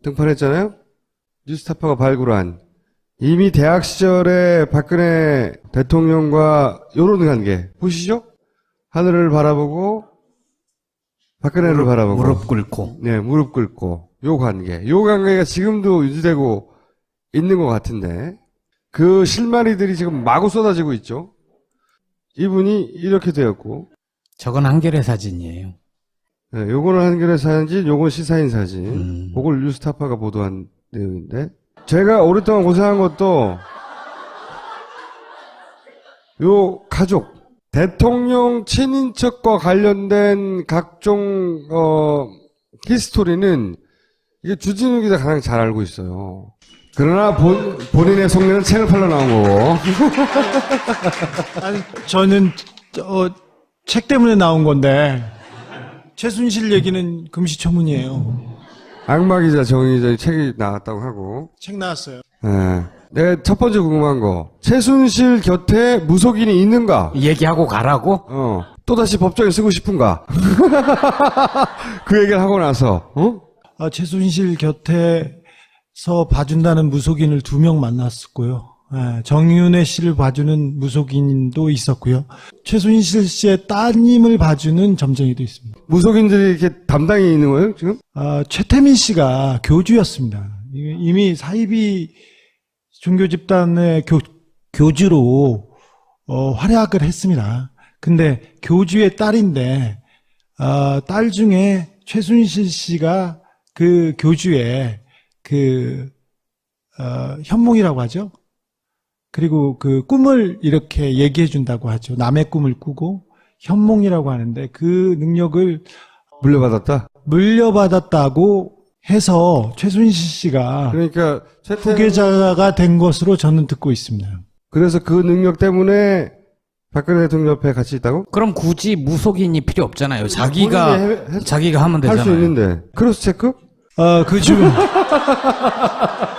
등판했잖아요. 뉴스타파가 발굴한 이미 대학 시절에 박근혜 대통령과 요런 관계 보시죠? 하늘을 바라보고 박근혜를 바라보고 무릎 꿇고. 네, 무릎 꿇고 요 관계가 지금도 유지되고 있는 것 같은데 그 실마리들이 지금 마구 쏟아지고 있죠. 이분이 이렇게 되었고 저건 한겨레 사진이에요. 네, 요거는 한겨레 사진, 요건 시사인 사진. 그걸 뉴스타파가 보도한 내용인데 제가 오랫동안 고생한 것도 요 가족 대통령 친인척과 관련된 각종 히스토리는 이게 주진우 기자 가장 잘 알고 있어요. 그러나 본인의 속내는 책을 팔러 나온 거고. 아니, 저는 책 때문에 나온 건데 최순실 얘기는 금시초문이에요. 악마 기자, 정의 기자 책이 나왔다고 하고. 책 나왔어요. 네. 내가 첫 번째 궁금한 거. 최순실 곁에 무속인이 있는가? 얘기하고 가라고? 또다시 법정에 쓰고 싶은가? 그 얘기를 하고 나서, 최순실 곁에서 봐준다는 무속인을 2명 만났었고요. 정윤회 씨를 봐주는 무속인도 있었고요. 최순실 씨의 따님을 봐주는 점쟁이도 있습니다. 무속인들이 이렇게 담당이 있는 거예요, 지금? 최태민 씨가 교주였습니다. 이미 사이비 종교 집단의 교주로 활약을 했습니다. 근데 교주의 딸인데 딸 중에 최순실 씨가 그 교주의 현몽이라고 하죠. 그리고 그 꿈을 이렇게 얘기해 준다고 하죠. 남의 꿈을 꾸고 현몽이라고 하는데 그 능력을 물려받았다고 해서 최순실 씨가 그러니까 후계자가 된 것으로 저는 듣고 있습니다. 그래서 그 능력 때문에 박근혜 대통령 옆에 같이 있다고? 그럼 굳이 무속인이 필요 없잖아요. 자기가 하면 되잖아요. 할 수 있는데. 크로스 체크? 중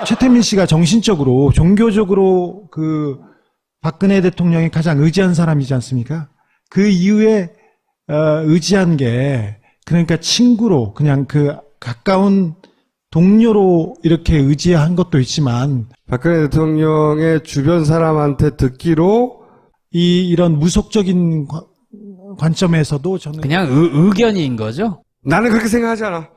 최태민 씨가 정신적으로, 종교적으로 그 박근혜 대통령이 가장 의지한 사람이지 않습니까? 그 이후에 의지한 게 그러니까 친구로 그냥 그 가까운 동료로 이렇게 의지한 것도 있지만 박근혜 대통령의 주변 사람한테 듣기로 이런 무속적인 관점에서도 저는 그냥 의견인 거죠? 나는 그렇게 생각하지 않아.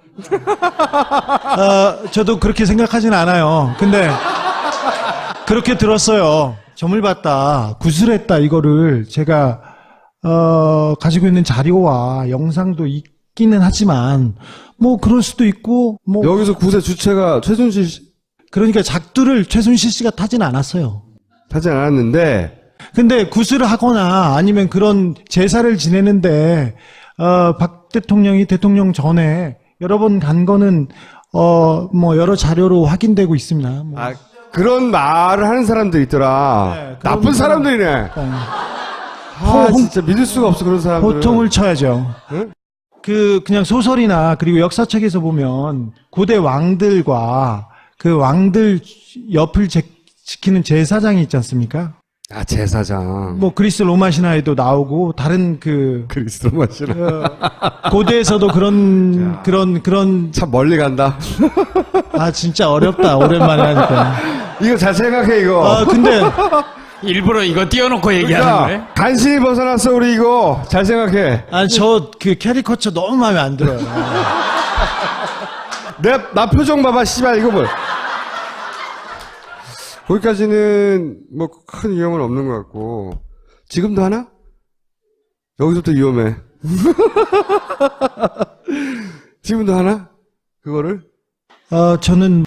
저도 그렇게 생각하진 않아요. 근데 그렇게 들었어요. 점을 봤다, 구슬했다 이거를 제가 가지고 있는 자료와 영상도 있기는 하지만 뭐 그럴 수도 있고 뭐 여기서 구세 주체가 최순실 씨 그러니까 작두를 최순실 씨가 타진 않았어요. 타지 않았는데 근데 구슬을 하거나 아니면 그런 제사를 지내는데 박 대통령이 대통령 전에 여러 번 간 거는 뭐 여러 자료로 확인되고 있습니다. 뭐. 그런 말을 하는 사람들이 있더라. 네, 나쁜 사람들이네. 진짜 믿을 수가 없어 그런 사람들. 호통을 쳐야죠. 응? 그냥 소설이나 그리고 역사책에서 보면 고대 왕들과 그 왕들 옆을 지키는 제사장이 있지 않습니까? 제사장. 뭐 그리스 로마 신화에도 나오고 다른 그리스 로마 신화. 고대에서도 그런 참 멀리 간다. 진짜 어렵다. 오랜만에 하니까. 이거 잘 생각해 이거. 근데 일부러 이거 띄워놓고 얘기하는 거예요? 간신히 벗어났어 우리 이거. 잘 생각해. 저 캐리커처 너무 마음에 안 들어요. 나 표정 봐봐 씨발 이거 뭘. 거기까지는 뭐 큰 위험은 없는 것 같고 지금도 하나? 여기서부터 위험해. 지금도 하나? 그거를? 저는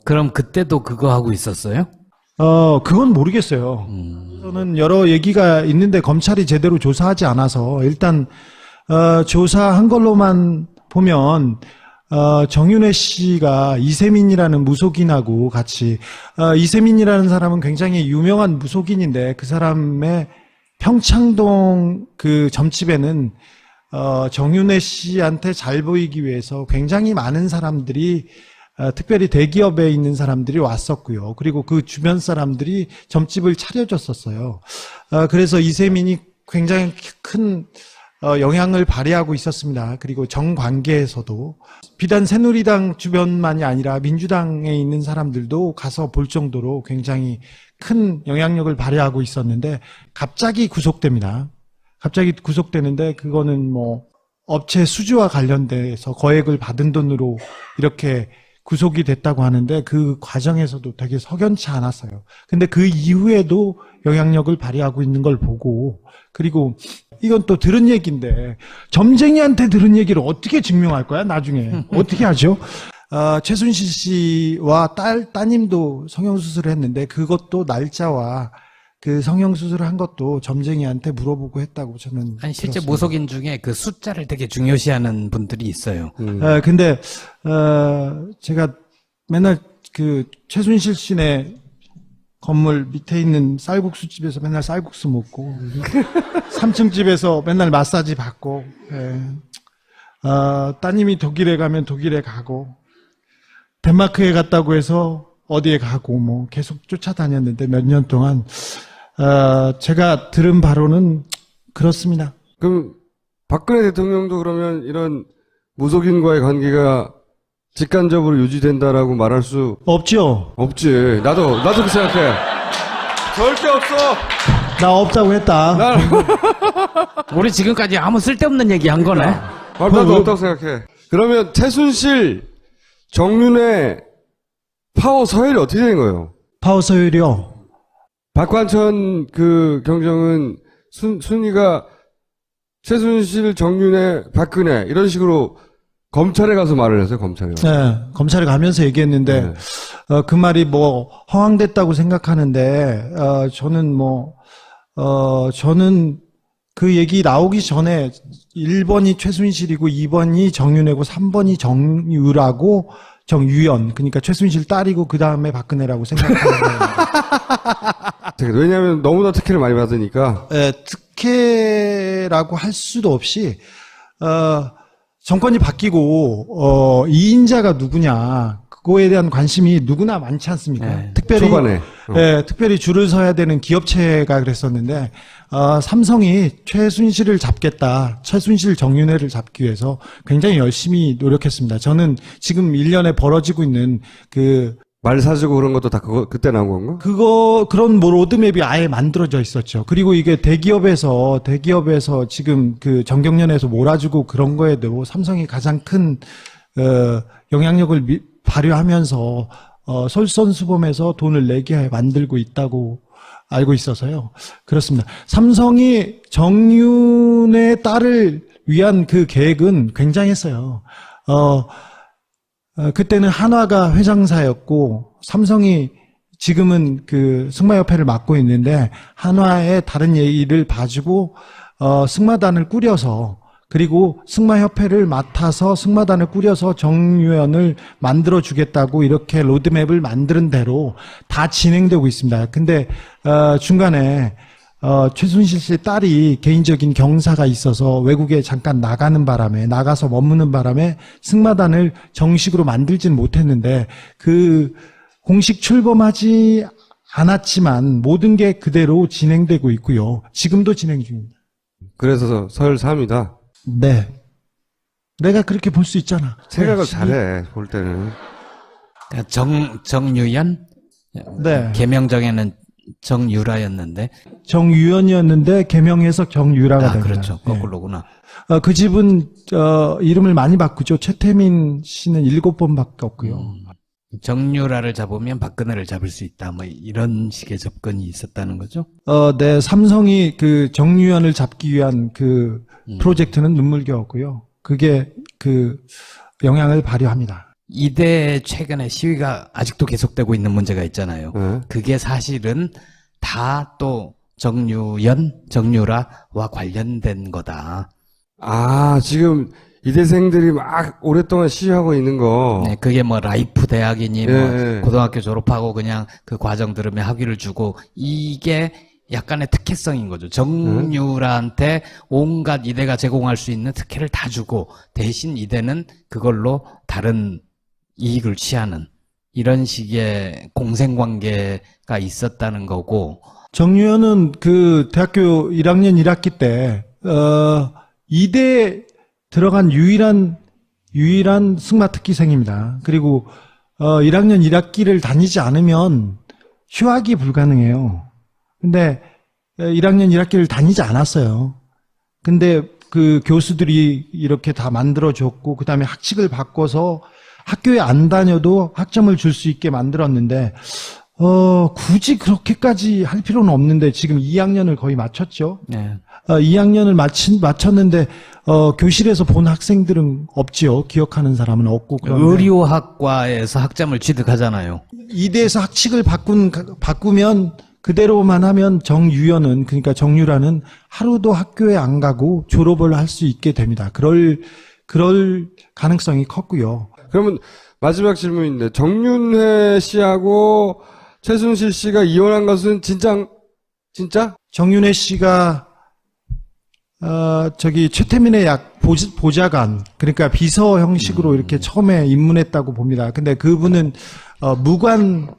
그럼 그때도 그거 하고 있었어요? 그건 모르겠어요. 저는 여러 얘기가 있는데 검찰이 제대로 조사하지 않아서 일단 조사한 걸로만 보면 정윤회 씨가 이세민이라는 무속인하고 같이 이세민이라는 사람은 굉장히 유명한 무속인인데 그 사람의 평창동 그 점집에는 정윤회 씨한테 잘 보이기 위해서 굉장히 많은 사람들이 특별히 대기업에 있는 사람들이 왔었고요. 그리고 그 주변 사람들이 점집을 차려줬었어요. 그래서 이세민이 굉장히 큰 영향을 발휘하고 있었습니다. 그리고 정관계에서도 비단 새누리당 주변만이 아니라 민주당에 있는 사람들도 가서 볼 정도로 굉장히 큰 영향력을 발휘하고 있었는데 갑자기 구속됩니다. 갑자기 구속되는데 그거는 뭐 업체 수주와 관련돼서 거액을 받은 돈으로 이렇게 구속이 됐다고 하는데 그 과정에서도 되게 석연치 않았어요. 근데 그 이후에도 영향력을 발휘하고 있는 걸 보고, 그리고 이건 또 들은 얘기인데 점쟁이한테 들은 얘기를 어떻게 증명할 거야 나중에 어떻게 하죠? 최순실 씨와 따님도 성형수술을 했는데 그것도 날짜와 그 성형수술을 한 것도 점쟁이한테 물어보고 했다고 저는 아니 실제 들었습니다. 모속인 중에 그 숫자를 되게 중요시하는 분들이 있어요. 근데 제가 맨날 그 최순실 씨네 건물 밑에 있는 쌀국수 집에서 맨날 쌀국수 먹고 3층 집에서 맨날 마사지 받고, 따님이 독일에 가면 독일에 가고 덴마크에 갔다고 해서 어디에 가고 뭐 계속 쫓아다녔는데 몇 년 동안 제가 들은 바로는 그렇습니다. 그럼 박근혜 대통령도 그러면 이런 무속인과의 관계가 직간접으로 유지된다라고 말할 수 없죠? 없지. 나도 그렇게 생각해. 절대 없어. 나 없다고 했다. 우리 지금까지 아무 쓸데없는 얘기 한 거네. 나도 없다고 생각해. 그러면 최순실, 정윤회 파워 서열이 어떻게 된 거예요? 파워 서열이요. 박관천 그 경정은 순위가 최순실, 정윤회, 박근혜 이런 식으로 검찰에 가서 말을 했어요. 검찰에. 네, 검찰에 가면서 얘기했는데 네. 그 말이 뭐 허황됐다고 생각하는데 저는 그 얘기 나오기 전에 1번이 최순실이고 2번이 정윤회고 3번이 정유라고 정유연, 그러니까 최순실 딸이고 그 다음에 박근혜라고 생각하는 거예요. 왜냐하면 너무나 특혜를 많이 받으니까. 특혜라고 할 수도 없이 정권이 바뀌고 2인자가 누구냐 그거에 대한 관심이 누구나 많지 않습니까? 네. 특별히 초반에. 특별히 줄을 서야 되는 기업체가 그랬었는데 삼성이 최순실을 잡겠다, 최순실 정윤회를 잡기 위해서 굉장히 열심히 노력했습니다. 저는 지금 1년에 벌어지고 있는 말 사주고 그런 것도 다 그때 나온 건가? 그런 뭐 로드맵이 아예 만들어져 있었죠. 그리고 이게 대기업에서 지금 그 정경련에서 몰아주고 그런 거에도 삼성이 가장 큰, 영향력을 발휘하면서, 솔선수범해서 돈을 내게 만들고 있다고 알고 있어서요. 그렇습니다. 삼성이 정윤의 딸을 위한 그 계획은 굉장했어요. 그때는 한화가 회장사였고 삼성이 지금은 그 승마협회를 맡고 있는데 한화의 다른 일을 봐주고 승마단을 꾸려서, 그리고 승마협회를 맡아서 승마단을 꾸려서 정유연을 만들어주겠다고 이렇게 로드맵을 만드는 대로 다 진행되고 있습니다. 근데 중간에 최순실 씨 딸이 개인적인 경사가 있어서 외국에 잠깐 나가서 머무는 바람에 승마단을 정식으로 만들지는 못했는데 그 공식 출범하지 않았지만 모든 게 그대로 진행되고 있고요. 지금도 진행 중입니다. 그래서 서열 3이다. 네. 내가 그렇게 볼 수 있잖아. 생각을 네. 잘해, 볼 때는. 정유연? 네. 개명정에는 정유라였는데. 정유연이었는데 개명해서 정유라가 됩니다. 그렇죠. 네. 거꾸로구나. 그 집은 이름을 많이 바꾸죠. 최태민 씨는 7번밖에 없고요. 정유라를 잡으면 박근혜를 잡을 수 있다. 뭐 이런 식의 접근이 있었다는 거죠. 네, 삼성이 그 정유연을 잡기 위한 그 프로젝트는 눈물겨웠고요. 그게 그 영향을 발휘합니다. 이대 최근에 시위가 아직도 계속되고 있는 문제가 있잖아요. 그게 사실은 다 또 정유연, 정유라와 관련된 거다. 지금 이대생들이 막 오랫동안 시위하고 있는 거. 네, 그게 뭐 라이프 대학이니 뭐 네. 고등학교 졸업하고 그냥 그 과정 들으면 학위를 주고, 이게 약간의 특혜성인 거죠. 정유라한테 온갖 이대가 제공할 수 있는 특혜를 다 주고 대신 이대는 그걸로 다른 이익을 취하는 이런 식의 공생관계가 있었다는 거고. 정유연은 그 대학교 1학년 1학기 때 이대에 들어간 유일한 승마특기생입니다. 그리고 1학년 1학기를 다니지 않으면 휴학이 불가능해요. 근데 1학년 1학기를 다니지 않았어요. 근데 그 교수들이 이렇게 다 만들어줬고 그다음에 학칙을 바꿔서 학교에 안 다녀도 학점을 줄 수 있게 만들었는데 굳이 그렇게까지 할 필요는 없는데 지금 2학년을 거의 마쳤죠. 네. 2학년을 마쳤는데 교실에서 본 학생들은 없지요. 기억하는 사람은 없고. 의료학과에서 학점을 취득하잖아요. 이대에서 학칙을 바꾸면 그대로만 하면 정유연은 그러니까 정유라는 하루도 학교에 안 가고 졸업을 할 수 있게 됩니다. 그럴 가능성이 컸고요. 그러면 마지막 질문인데 정윤회 씨하고 최순실 씨가 이혼한 것은 진짜? 정윤회 씨가 최태민의 보좌관, 그러니까 비서 형식으로 이렇게 처음에 입문했다고 봅니다. 근데 그분은 무관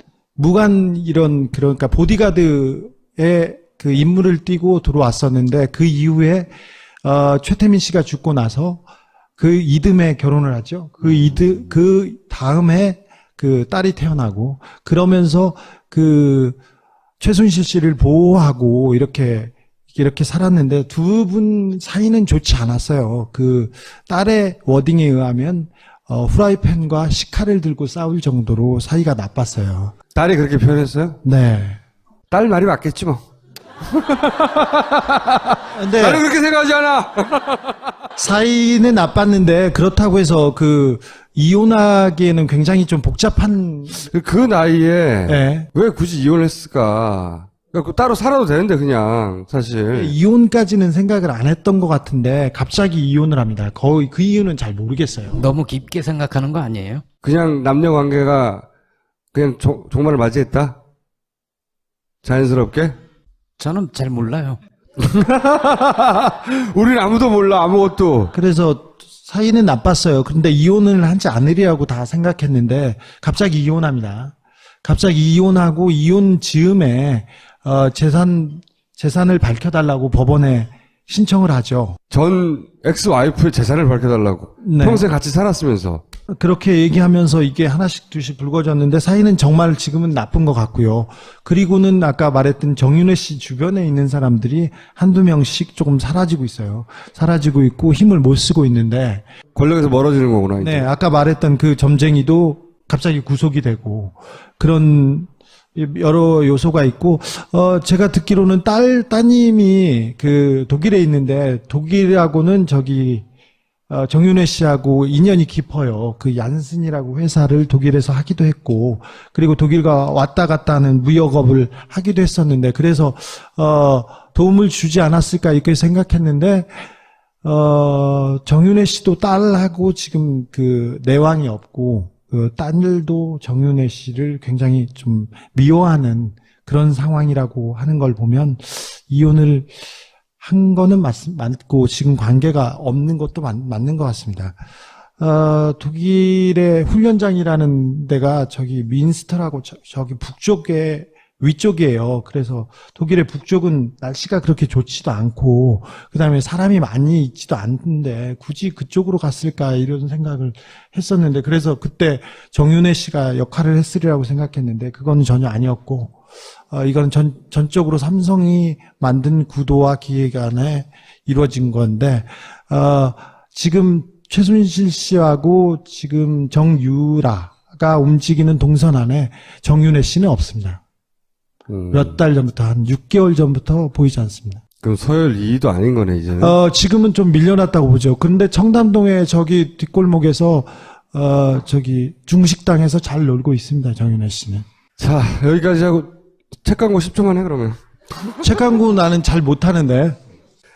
그러니까 보디가드의 그 임무를 띠고 들어왔었는데 그 이후에 최태민 씨가 죽고 나서 그 이듬해 결혼을 하죠. 그 다음에 그 딸이 태어나고 그러면서 그 최순실 씨를 보호하고 이렇게 살았는데 두 분 사이는 좋지 않았어요. 그 딸의 워딩에 의하면 후라이팬과 식칼을 들고 싸울 정도로 사이가 나빴어요. 딸이 그렇게 표현했어요? 네. 딸 말이 맞겠지 뭐. 근데 나는 그렇게 생각하지 않아. 사이는 나빴는데 그렇다고 해서 그 이혼하기에는 굉장히 좀 복잡한. 그 나이에 네. 왜 굳이 이혼을 했을까? 그러니까 따로 살아도 되는데 그냥 사실. 이혼까지는 생각을 안 했던 것 같은데 갑자기 이혼을 합니다. 거의 그 이유는 잘 모르겠어요. 너무 깊게 생각하는 거 아니에요? 그냥 남녀 관계가 그냥 종말을 맞이했다? 자연스럽게? 저는 잘 몰라요. 우린 아무도 몰라, 아무것도. 그래서 사이는 나빴어요. 그런데 이혼을 하지 않으리라고 다 생각했는데 갑자기 이혼합니다. 갑자기 이혼하고 이혼 즈음에 재산을 밝혀달라고 법원에 신청을 하죠. 전 엑스와이프의 재산을 밝혀달라고. 네. 평생 같이 살았으면서. 그렇게 얘기하면서 이게 하나씩 둘씩 불거졌는데 사이는 정말 지금은 나쁜 것 같고요. 그리고는 아까 말했던 정윤회 씨 주변에 있는 사람들이 한두 명씩 조금 사라지고 있어요. 사라지고 있고 힘을 못 쓰고 있는데. 권력에서 멀어지는 거구나. 이제. 네, 아까 말했던 그 점쟁이도 갑자기 구속이 되고 그런 여러 요소가 있고, 제가 듣기로는 따님이 그 독일에 있는데 독일하고는 정윤회 씨하고 인연이 깊어요. 그 얀슨이라고 회사를 독일에서 하기도 했고, 그리고 독일과 왔다 갔다 하는 무역업을 하기도 했었는데, 그래서, 도움을 주지 않았을까 이렇게 생각했는데, 정윤회 씨도 딸하고 지금 그 내왕이 없고, 그 딸도 정윤회 씨를 굉장히 좀 미워하는 그런 상황이라고 하는 걸 보면, 이혼을 한 거는 맞고 지금 관계가 없는 것도 맞는 것 같습니다. 독일의 훈련장이라는 데가 저기 민스터라고 저기 북쪽에 위쪽이에요. 그래서 독일의 북쪽은 날씨가 그렇게 좋지도 않고 그다음에 사람이 많이 있지도 않는데 굳이 그쪽으로 갔을까 이런 생각을 했었는데 그래서 그때 정윤회 씨가 역할을 했으리라고 생각했는데 그건 전혀 아니었고 이건 전적으로 삼성이 만든 구도와 기획안에 이루어진 건데, 지금 최순실 씨하고 지금 정유라가 움직이는 동선 안에 정윤회 씨는 없습니다. 몇 달 전부터, 한 6개월 전부터 보이지 않습니다. 그럼 서열 2위도 아닌 거네, 이제는. 지금은 좀 밀려났다고 보죠. 그런데 청담동에 저기 뒷골목에서, 중식당에서 잘 놀고 있습니다, 정윤회 씨는. 자, 여기까지 하고, 책 광고 10초만 해, 그러면. 책 광고 나는 잘 못하는데.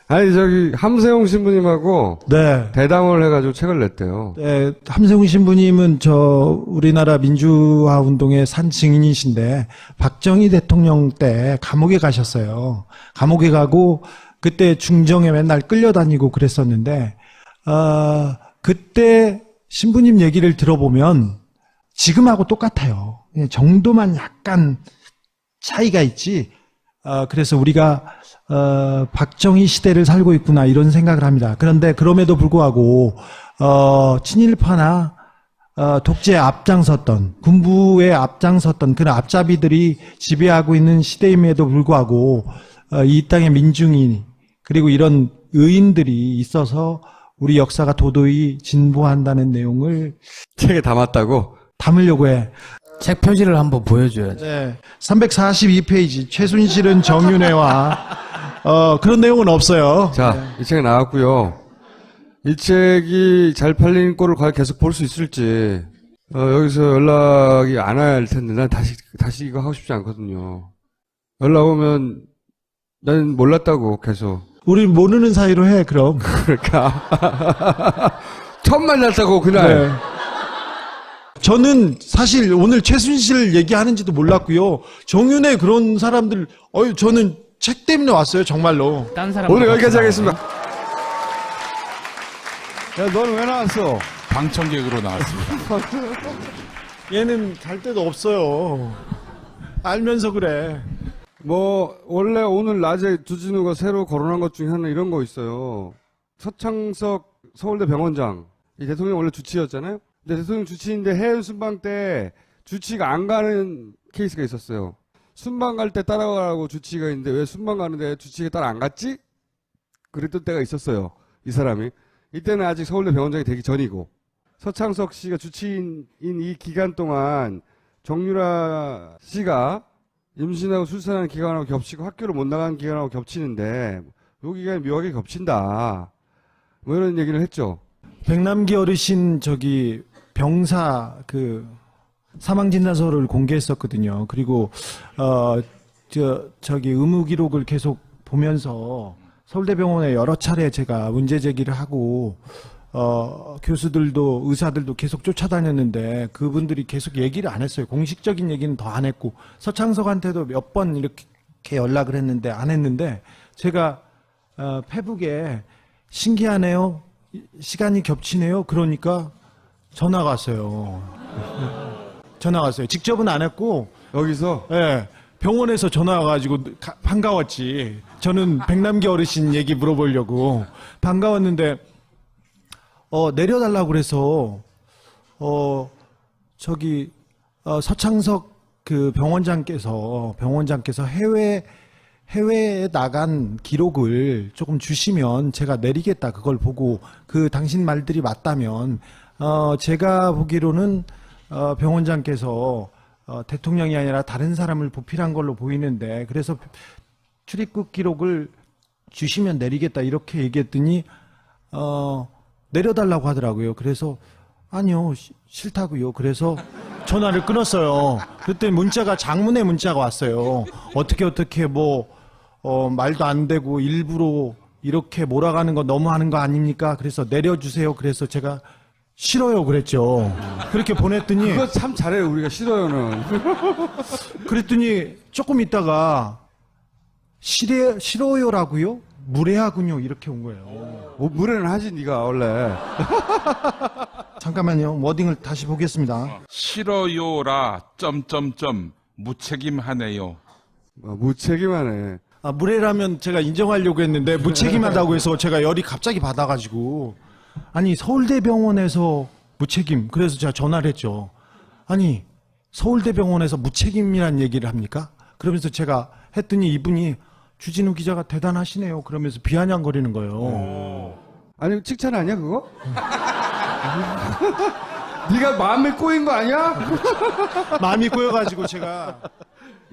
아니, 함세웅 신부님하고. 네. 대담을 해가지고 책을 냈대요. 네. 함세웅 신부님은 우리나라 민주화 운동의 산 증인이신데, 박정희 대통령 때 감옥에 가셨어요. 감옥에 가고, 그때 중정에 맨날 끌려다니고 그랬었는데, 그때 신부님 얘기를 들어보면, 지금하고 똑같아요. 정도만 약간 차이가 있지, 그래서 우리가 박정희 시대를 살고 있구나 이런 생각을 합니다. 그런데 그럼에도 불구하고 친일파나 독재에 앞장섰던 군부에 앞장섰던 그런 앞잡이들이 지배하고 있는 시대임에도 불구하고 이 땅의 민중이 그리고 이런 의인들이 있어서 우리 역사가 도도히 진보한다는 내용을 책에 담았다고? 담으려고 해. 책 표지를 한번 보여줘야죠. 네, 342페이지 최순실은 정윤회와 그런 내용은 없어요. 자, 이 책이 나왔고요. 이 책이 잘 팔린 꼴을 과연 계속 볼 수 있을지 여기서 연락이 안 와야 할 텐데 난 다시 이거 하고 싶지 않거든요. 연락 오면 난 몰랐다고 계속. 우리 모르는 사이로 해 그럼. 그러니까 처음 만났다고 그날. 네. 저는 사실 오늘 최순실 얘기하는지도 몰랐고요. 정윤회 그런 사람들, 저는 책 때문에 왔어요, 정말로. 딴 사람 오늘 여기까지 하겠습니다. 야, 너는 왜 나왔어? 방청객으로 나왔습니다. 얘는 갈 데도 없어요. 알면서 그래. 원래 오늘 낮에 주진우가 새로 거론한 것 중에 하나 이런 거 있어요. 서창석 서울대 병원장. 이 대통령 원래 주치였잖아요? 근데 대통령 주치인데 해외 순방 때 주치가 안 가는 케이스가 있었어요. 순방 갈 때 따라가라고 주치가 있는데 왜 순방 가는데 주치가 따라 안 갔지? 그랬던 때가 있었어요. 이 사람이. 이때는 아직 서울대 병원장이 되기 전이고. 서창석 씨가 주치인인 이 기간 동안 정유라 씨가 임신하고 출산하는 기간하고 겹치고 학교를 못 나가는 기간하고 겹치는데 이 기간이 묘하게 겹친다. 뭐 이런 얘기를 했죠. 백남기 어르신 병사 사망 진단서를 공개했었거든요. 그리고 의무 기록을 계속 보면서 서울대병원에 여러 차례 제가 문제 제기를 하고 교수들도 의사들도 계속 쫓아다녔는데 그분들이 계속 얘기를 안 했어요. 공식적인 얘기는 더 안 했고 서창석한테도 몇 번 이렇게 연락을 했는데 안 했는데 제가 페북에 신기하네요. 시간이 겹치네요. 그러니까 전화가 왔어요. 전화가 왔어요. 직접은 안 했고 여기서 네, 병원에서 전화 와가지고 반가웠지. 저는 백남기 어르신 얘기 물어보려고 반가웠는데 내려달라고 그래서 서창석 병원장께서 해외에 나간 기록을 조금 주시면 제가 내리겠다. 그걸 보고 당신 말들이 맞다면 제가 보기로는 병원장께서 대통령이 아니라 다른 사람을 보필한 걸로 보이는데 그래서 출입국 기록을 주시면 내리겠다 이렇게 얘기했더니 내려달라고 하더라고요. 그래서 아니요 싫다고요. 그래서 전화를 끊었어요. 그때 장문의 문자가 왔어요. 어떻게 말도 안 되고 일부러 이렇게 몰아가는 거 너무하는 거 아닙니까? 그래서 내려주세요. 그래서 제가 싫어요 그랬죠. 그렇게 보냈더니 그거 참 잘해요. 우리가 싫어요는. 그랬더니 조금 있다가 싫어요라고요? 무례하군요. 이렇게 온 거예요. 무례는 하지 네가 원래. 잠깐만요. 워딩을 다시 보겠습니다. 싫어요라 점점점 무책임하네요. 무책임하네. 무례라면 제가 인정하려고 했는데 무책임하다고 해서 제가 열이 갑자기 받아가지고 아니 서울대병원에서 무책임 그래서 제가 전화를 했죠. 아니 서울대병원에서 무책임이란 얘기를 합니까? 그러면서 제가 했더니 이분이 주진우 기자가 대단하시네요. 그러면서 비아냥거리는 거예요. 아니 칭찬 아니야 그거? 네가 마음에 꼬인 거 아니야? 마음이 꼬여가지고 제가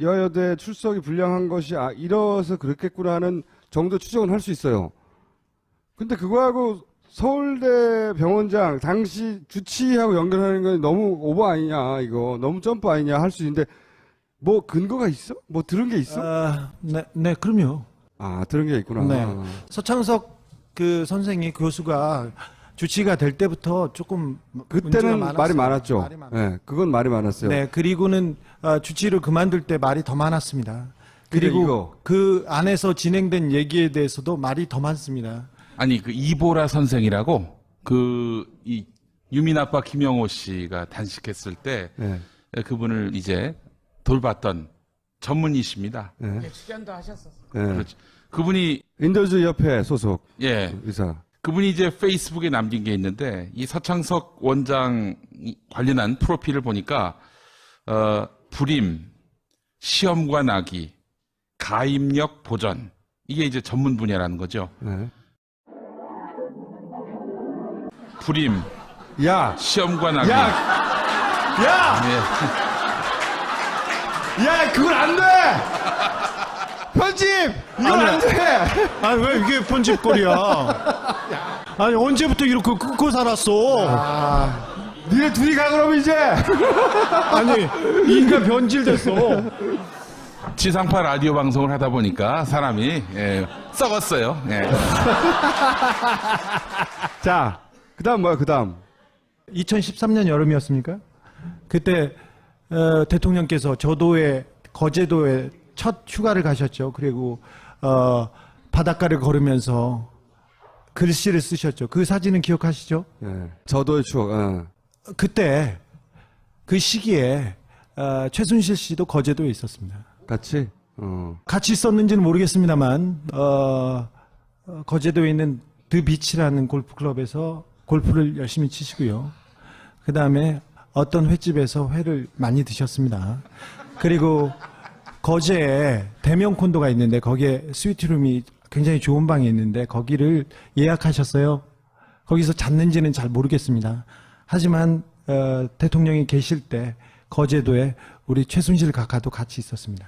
여여대 출석이 불량한 것이 이래서 그렇겠구나 하는 정도 추정은 할 수 있어요. 근데 그거하고 서울대 병원장 당시 주치의하고 연결하는 건 너무 오버 아니냐 이거 너무 점프 아니냐 할 수 있는데 뭐 근거가 있어? 뭐 들은 게 있어? 네 그럼요. 들은 게 있구나. 네. 서창석 선생이 교수가 주치의가 될 때부터 조금 그때는 문제가 말이 많았어요. 많았죠. 네, 그건 말이 많았어요. 네, 그리고는 주치의를 그만둘 때 말이 더 많았습니다. 그리고 이거. 그 안에서 진행된 얘기에 대해서도 말이 더 많습니다. 아니 이보라 선생이라고 이 유민 아빠 김영호 씨가 단식했을 때 네. 그분을 이제 돌봤던 전문의십니다. 예. 출연도 하셨었어요. 예. 그렇죠. 그분이 인도주의 협회 소속 예, 의사. 그분이 이제 페이스북에 남긴 게 있는데 이 서창석 원장 관련한 프로필을 보니까 불임, 시험관 악의, 가입력 보전 이게 이제 전문 분야라는 거죠. 예. 불임, 야, 시험관 악의. 야, 야, 예. 야, 그건 안 돼. 편집, 이건 안 돼. 아니, 왜 이게 편집거리야? 아니, 언제부터 이렇게 끊고 살았어? 니네 둘이 가 그러면 이제. 아니, 이 인간 변질됐어. 지상파 라디오 방송을 하다 보니까 사람이 썩었어요. 예. 자, 그다음 뭐야? 그다음 2013년 여름이었습니까? 그때 대통령께서 거제도에 첫 휴가를 가셨죠. 그리고 바닷가를 걸으면서 글씨를 쓰셨죠. 그 사진은 기억하시죠? 예. 저도의 추억. 예. 그때 그 시기에 최순실 씨도 거제도에 있었습니다. 같이. 같이 있었는지는 모르겠습니다만 거제도에 있는 드 비치라는 골프클럽에서 골프를 열심히 치시고요. 그 다음에 어떤 횟집에서 회를 많이 드셨습니다. 그리고 거제에 대명 콘도가 있는데 거기에 스위트룸이 굉장히 좋은 방이 있는데 거기를 예약하셨어요. 거기서 잤는지는 잘 모르겠습니다. 하지만 대통령이 계실 때 거제도에 우리 최순실 각하도 같이 있었습니다.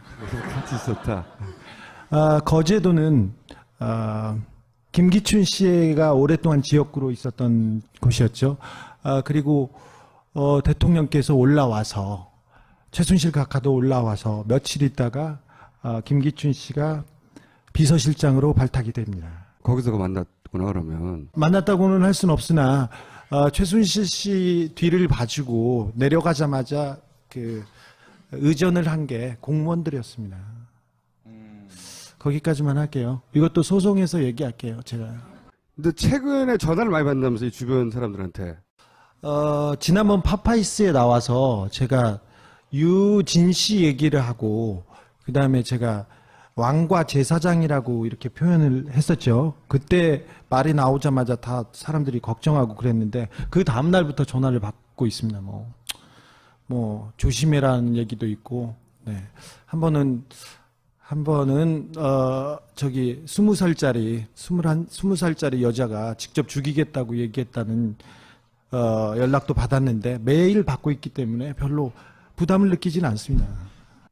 같이 있었다. 거제도는 김기춘 씨가 오랫동안 지역구로 있었던 곳이었죠. 그리고 대통령께서 올라와서 최순실 각하도 올라와서 며칠 있다가 김기춘 씨가 비서실장으로 발탁이 됩니다. 거기서 만났구나 그러면. 만났다고는 할 수는 없으나 최순실 씨 뒤를 봐주고 내려가자마자 그 의전을 한 게 공무원들이었습니다. 거기까지만 할게요. 이것도 소송에서 얘기할게요. 제가. 근데 최근에 전화를 많이 받는다면서 이 주변 사람들한테. 지난번 파파이스에 나와서 제가 유진 씨 얘기를 하고 그 다음에 제가 왕과 제사장이라고 이렇게 표현을 했었죠. 그때 말이 나오자마자 다 사람들이 걱정하고 그랬는데 그 다음 날부터 전화를 받고 있습니다. 뭐 조심해라는 얘기도 있고, 네. 한 번은 저기 20살짜리 여자가 직접 죽이겠다고 얘기했다는 연락도 받았는데 매일 받고 있기 때문에 별로 부담을 느끼지는 않습니다.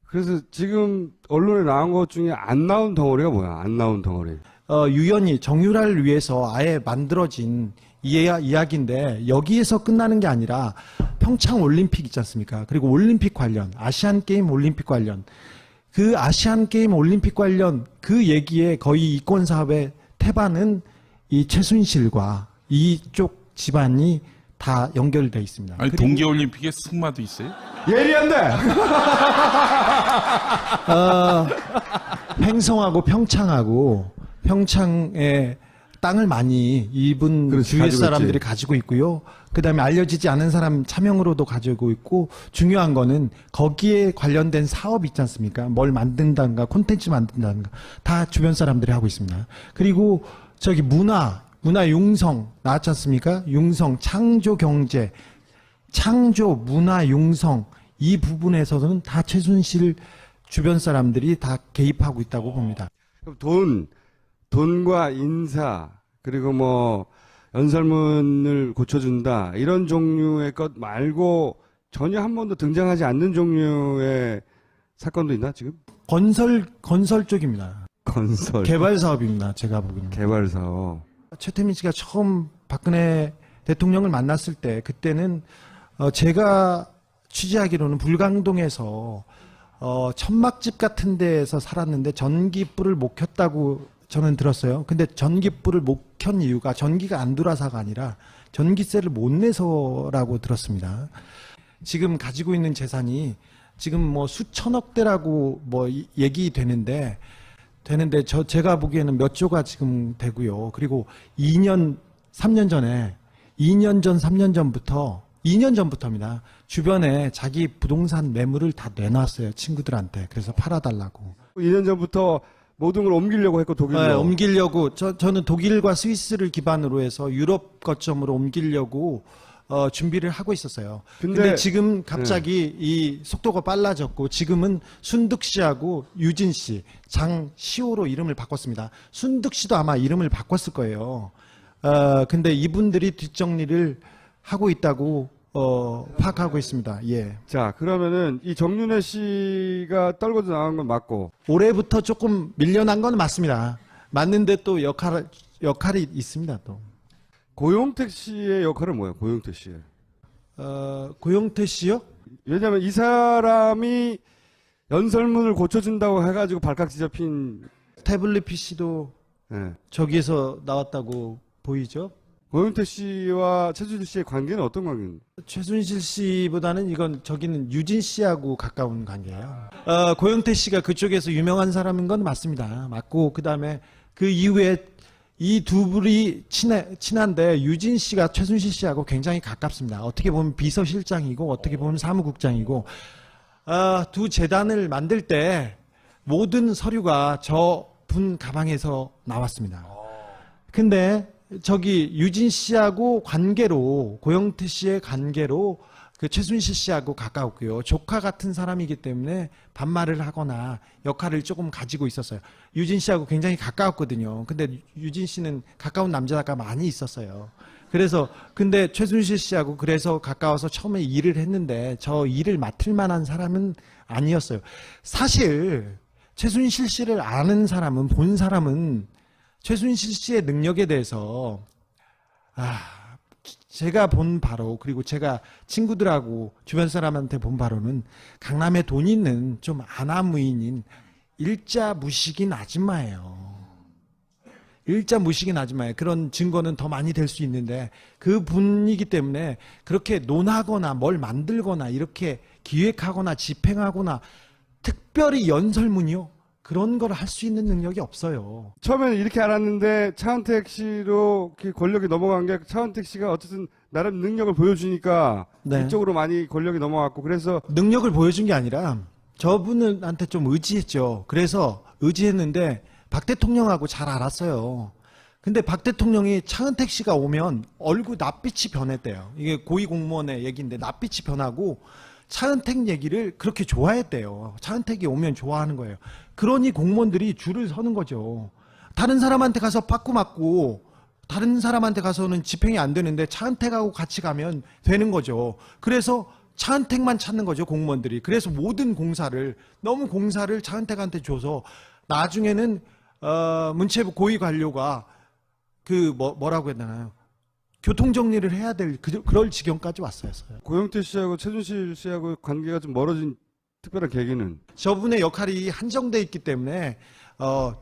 그래서 지금 언론에 나온 것 중에 안 나온 덩어리가 뭐야? 안 나온 덩어리. 유연히 정유라를 위해서 아예 만들어진 이야기인데 여기에서 끝나는 게 아니라 평창 올림픽 있지 않습니까? 그리고 올림픽 관련, 아시안 게임 올림픽 관련, 그 아시안 게임 올림픽 관련 그 얘기에 거의 이권 사업의 태반은 이 최순실과 이쪽 집안이 다 연결돼 있습니다. 아니 동계올림픽에 승마도 있어요? 예리한데. 횡성하고 평창에 땅을 많이 이분 그렇지, 주위의 가지고 사람들이 있지. 가지고 있고요. 그다음에 알려지지 않은 사람 차명으로도 가지고 있고 중요한 거는 거기에 관련된 사업 있지 않습니까? 뭘 만든다든가 콘텐츠 만든다든가 다 주변 사람들이 하고 있습니다. 그리고 저기 문화 융성 나왔지 않습니까? 융성 창조 경제 창조 문화 융성 이 부분에서는 다 최순실 주변 사람들이 다 개입하고 있다고 봅니다. 그럼 돈과 인사, 그리고 뭐, 연설문을 고쳐준다, 이런 종류의 것 말고 전혀 한 번도 등장하지 않는 종류의 사건도 있나, 지금? 건설 쪽입니다. 건설. 개발 사업입니다. 제가 보기에는. 개발 사업. 최태민 씨가 처음 박근혜 대통령을 만났을 때 그때는 제가 취재하기로는 불광동에서 천막집 같은 데에서 살았는데 전기불을 못 켰다고 저는 들었어요. 근데 전기불을 못 켠 이유가 전기가 안 들어와서가 아니라 전기세를 못 내서라고 들었습니다. 지금 가지고 있는 재산이 지금 뭐 수천억 대라고 뭐 얘기되는데 제가 보기에는 몇 조가 지금 되고요. 그리고 3년 전부터 2년 전부터입니다. 주변에 자기 부동산 매물을 다 내놨어요. 친구들한테. 그래서 팔아달라고. 2년 전부터 모든 걸 옮기려고 했고 독일로. 네, 옮기려고 저는 독일과 스위스를 기반으로 해서 유럽 거점으로 옮기려고 준비를 하고 있었어요. 근데 지금 갑자기 이 속도가 빨라졌고 지금은 순득 씨하고 유진 씨, 장시호로 이름을 바꿨습니다. 순득 씨도 아마 이름을 바꿨을 거예요. 근데 이분들이 뒷정리를 하고 있다고 파악하고 있습니다. 예. 자, 그러면은 이 정윤회 씨가 떨궈져 나간 건 맞고 올해부터 조금 밀려난 건 맞습니다. 맞는데 또 역할이 있습니다. 또 고용택 씨의 역할은 뭐예요? 고용택 씨의. 고용태 씨요? 왜냐면 이 사람이 연설문을 고쳐준다고 해가지고 발칵 뒤잡힌. 태블릿 PC도 예. 저기에서 나왔다고 보이죠? 고용택 씨와 최준실 씨의 관계는 어떤 관계인가요? 최순실 씨보다는 저기는 유진 씨하고 가까운 관계예요. 고영태 씨가 그쪽에서 유명한 사람인 건 맞습니다. 맞고 그다음에 그 이후에 이 두 분이 친한데 유진 씨가 최순실 씨하고 굉장히 가깝습니다. 어떻게 보면 비서실장이고 어떻게 보면 사무국장이고 두 재단을 만들 때 모든 서류가 저 분 가방에서 나왔습니다. 근데 저기 유진 씨하고 관계로 고영태 씨의 관계로 그 최순실 씨하고 가까웠고요. 조카 같은 사람이기 때문에 반말을 하거나 역할을 조금 가지고 있었어요. 유진 씨하고 굉장히 가까웠거든요. 근데 유진 씨는 가까운 남자가 많이 있었어요. 그래서 근데 최순실 씨하고 그래서 가까워서 처음에 일을 했는데 저 일을 맡을 만한 사람은 아니었어요. 사실 최순실 씨를 아는 사람은 본 사람은 최순실 씨의 능력에 대해서 제가 본 바로 그리고 제가 친구들하고 주변 사람한테 본 바로는 강남에 돈 있는 좀 아나무인인 일자 무식인 아줌마예요. 일자 무식인 아줌마예요. 그런 증거는 더 많이 될 수 있는데 그 분이기 때문에 그렇게 논하거나 뭘 만들거나 이렇게 기획하거나 집행하거나 특별히 연설문이요. 그런 걸 할 수 있는 능력이 없어요. 처음에는 이렇게 알았는데 차은택 씨로 권력이 넘어간 게 차은택 씨가 어쨌든 나름 능력을 보여주니까 네. 이쪽으로 많이 권력이 넘어갔고 그래서 능력을 보여준 게 아니라 저분한테 좀 의지했죠. 그래서 의지했는데 박 대통령하고 잘 알았어요. 근데 박 대통령이 차은택 씨가 오면 얼굴 낯빛이 변했대요. 이게 고위공무원의 얘기인데 낯빛이 변하고 차은택 얘기를 그렇게 좋아했대요. 차은택이 오면 좋아하는 거예요. 그러니 공무원들이 줄을 서는 거죠. 다른 사람한테 가서 빠꾸 맞고 다른 사람한테 가서는 집행이 안 되는데 차은택하고 같이 가면 되는 거죠. 그래서 차은택만 찾는 거죠, 공무원들이. 그래서 모든 공사를 너무 공사를 차은택한테 줘서 나중에는 문체부 고위 관료가 뭐라고 해야 되나요? 교통정리를 해야 될 그럴 지경까지 왔어요. 고영태 씨하고 최준실 씨하고 관계가 좀 멀어진 특별한 계기는 저분의 역할이 한정돼 있기 때문에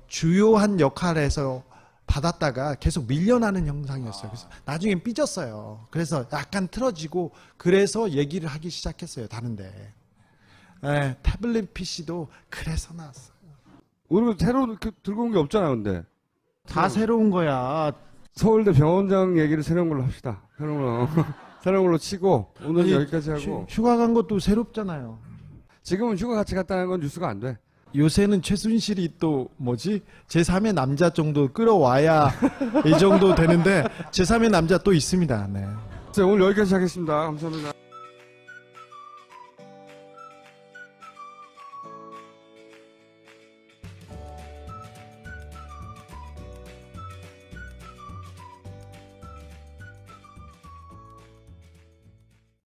주요한 역할에서 받았다가 계속 밀려나는 형상이었어요. 그래서 나중엔 삐졌어요. 그래서 약간 틀어지고 그래서 얘기를 하기 시작했어요. 다른데 태블릿 PC도 그래서 나왔어요. 오늘 새로 들고 온 게 없잖아. 근데 다 새로운 거야. 서울대 병원장 얘기를 새로운 걸로 합시다. 새로운 걸로 치고 오늘 아니, 여기까지 하고 휴가 간 것도 새롭잖아요. 지금은 휴가 같이 갔다는 건 뉴스가 안 돼. 요새는 최순실이 또 제3의 남자 정도 끌어와야 이 정도 되는데 제3의 남자 또 있습니다. 네. 자, 오늘 여기까지 하겠습니다. 감사합니다.